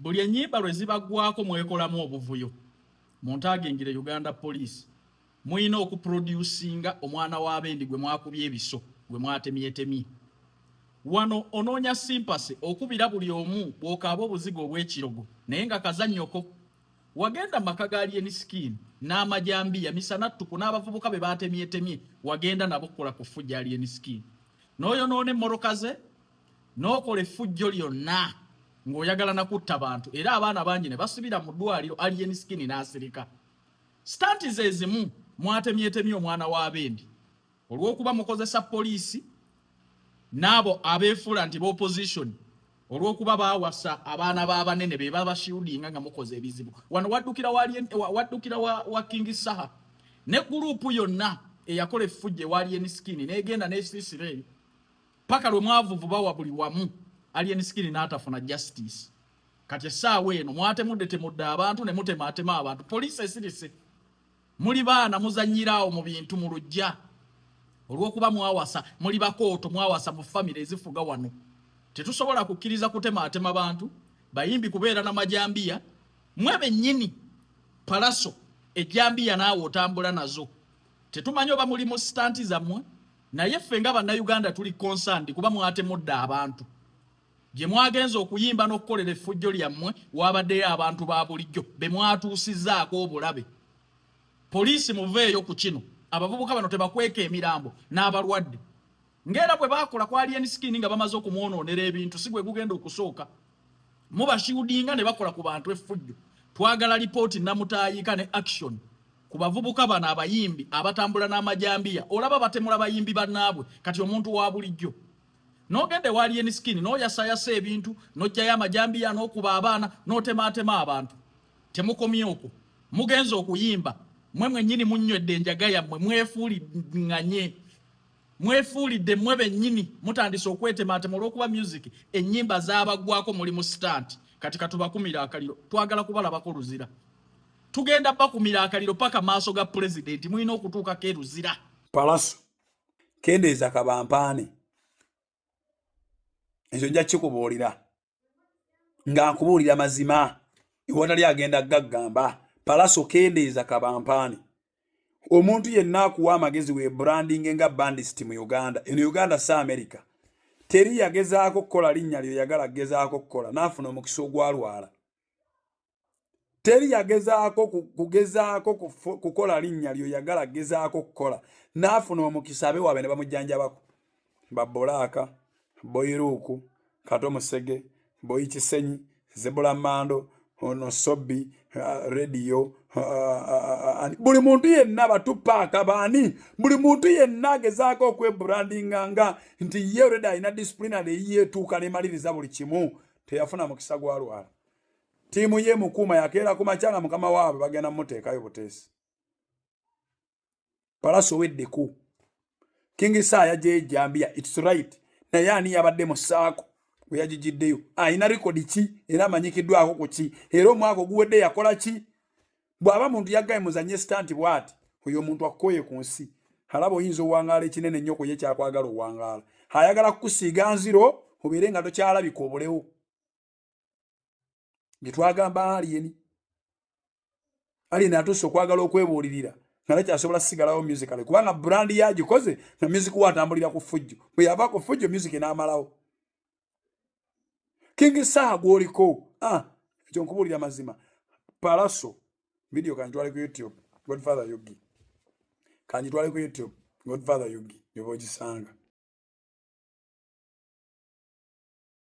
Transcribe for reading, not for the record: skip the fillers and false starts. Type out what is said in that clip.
buli ennyimba lwe zibagwako mwekolamu obuvuyo muntu agengire Uganda Police muyina okuproducinga omwana w'abendi gwe mwakubye ebiso gwe mwatemyetemye wano onoonya sympathy okubira buli omu bw'okaaba obuzigo obw'ekirogo naye nga kazannyoko wagenda maka ga Alien Skin n'amajambiya misana ttuku n'abavubuka be baatemyetemye wagenda nabo kukola ku ffujjo Alien Skin n'oyo noone emmoroka ze n'okola effujjo lyonna ng'oyagala nakutta bantu era abaana bangi ne basibira mu ddwaliro Alien Skin n'asirika stanti ze zimu mwatemyetemye omwana w'abendi olw'okuba mukozesa poliisi n'abo abeefuula nti b'opposition olw'okuba baawasa abaana b'abanene be babashieldinga nga mukoze ebizibu wano waddukira wa King Saha ne gurupu yonna eyakola effujjo ewa Alien Skin n'egenda n'esiisira paka lwe mwavuvuba wa buli wamu Alien Skin n'atafuna justice kati essaawa eno mwatemudde abantu ne mutemaatema abantu poliisi esirise muli baana muzannyiraawo mu bintu mu lujja olw'okuba mwawasa muli bakooto mwawasa mu famire ezifuga wano tetusobola kukkiriza kutemaatema abantu bayimbi kubeera n'amajambiya mwe bennyini palaso ejjambiya naawe otambula nazo tetumanyi oba muli mu stanti zammwe naye ffe nga bannayuganda tuli concerned kuba mwatemudde abantu gye mwagenza okuyimba n'okukolera effujjo lyammwe wabaddeyo abantu ba bulijjo be mwatuusizzaako obulabe poliisi muveeyo ku kino abavubuka bano tebakweka emirambo n'abalwadde ngera bwe bakola ku Alien Skin nga bamaze okumwonoonera ebintu si gwe gugenda okusooka mubashieldinga ne bakola ku bantu effujjo twagala lipooti namutaayika ne action ku bavubuka bano abayimbi abatambula n'amajambiya olaba batemula bayimbi bannaabwe kati omuntu wa bulijjo n'ogende wa Alien Skin n'oyasayasa ebintu n'ojjayo amajambiya n'okuba abaana n'otemaatema abantu temukomye okwo mugenza okuyimba mwe mwennyini munywedde enjaga yammwe mwefuulidde mmwe bennyini mutandise okwetemaatema olw'okuba music ennyimba zaabagwako muli mu stand kati katubakumira akaliro twagala kubalabako luzira tugenda bakumira akaliro paka maaso ga pulezidenti mulina okutuukako eruzira Palaso kendeeza kabampaane ekyo nja kikubuulira nga nkubuulira mazima iwatali agenda gaggamba Palaso kendeeza kabampaane omuntu yenna akuwa amagezi we branding nga bandist mu Uganda eno Uganda sa America teri yagezaako kukola linnya lyo yagala gezaako kukola naafuna omukisa ogwalwala teri yagezaako kukola linnya lyo yagala gezaako kukola naafuna omukisa abe wabe ne bamujjanjabako Babbolaka Boyiruku Kato Musege Boyi Kisenyi Zebula Mando ono Sobbi radio buli muntu yenna batupaaka baani buli muntu yenna agezaako okwebrandinga nga nti ye already alina disciplinary yeetuuka nemaliriza buli kimu teyafuna mukisa gwalwala tiimu ye mukuuma yakeera ku makyanga mukama waabwe bagenda muteekayo buteesi Palaso weddeku King Saaya gyejjambya it's right naye ani yabadde mu saako we yagijiddeyo ayina rekodi ki era amanyikiddwako ku ki era omwaka oguwedde yakola ki bw'aba muntu yaggaye muzanye stanti bw'ati oyo omuntu akkoye ku nsi alaba oyinza owangaala ekinene ennyo ku ye kyakwagala owangaala ayagala kukusiiga nziro obeere nga tokyalabika obulewo bye twagamba Alien atuuse okwagala okwebuulirira nga nakyasobola sigalawo musicale kubanga brandi yagikoze na music watambulira ku ffujjo bwe yava ku ffujjo music n'amalawo King Saha gwoliko ekyo nkubuulira mazima Palaso video kanjitwale ku YouTube Godfather Yogi kanjitwale ku YouTube Godfather Yogi yoba ogisanga